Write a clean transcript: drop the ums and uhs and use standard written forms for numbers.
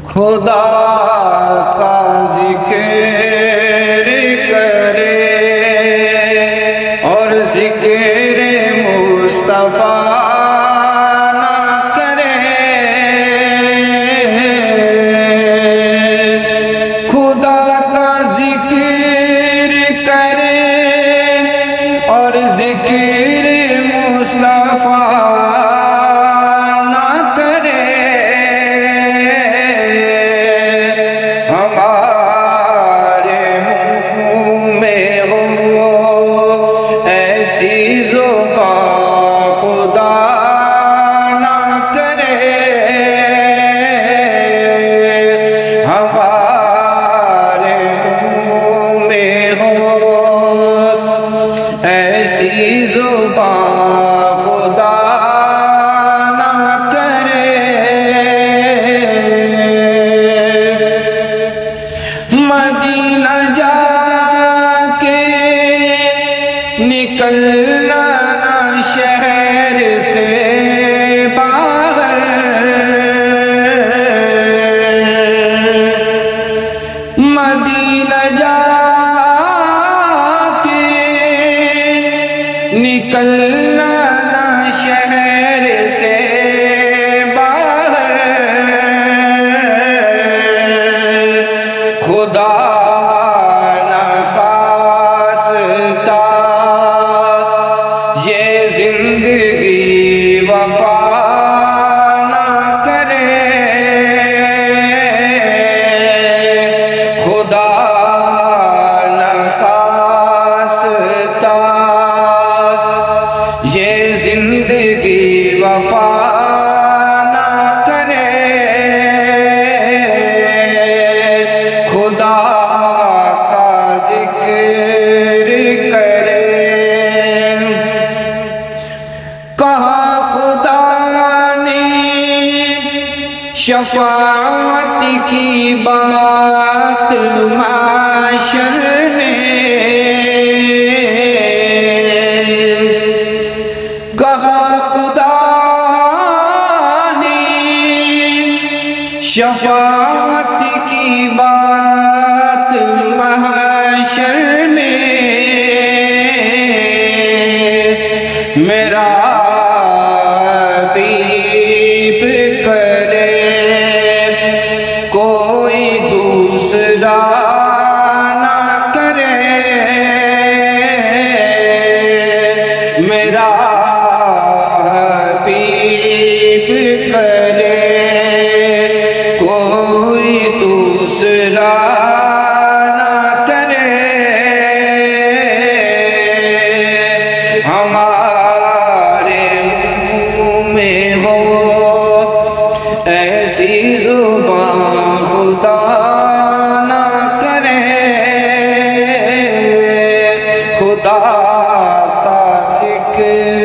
خدا کا ذکر کرے اور ذکر مصطفیٰ نہ کرے، خدا کا ذکر کرے اور ذکر مصطفیٰ ایسی زبان خدا نہ کرے، مدینہ جا کے نکلنا نہ شہر سے باہر، مدینہ جا نکلنا نہ شہر سے باہر، خدا نہ خواستہ یہ زندگی وفا نہ کرے، خدا نہ خواستہ یہ زندگی وفا نہ کرے، خدا کا ذکر کرے، کہا خدا نے شفاعت کی بات معاشر میں، کہا خدا نے شفاعت کی بات محشر میں، میرا حبیب کرے کوئی دوسرا نہ کرے، میرا حبیب کرے کوئی دوسرا نہ کرے، ہمارے منہ میں ہو ایسی زبان خدا نہ کرے، خدا کا ذکر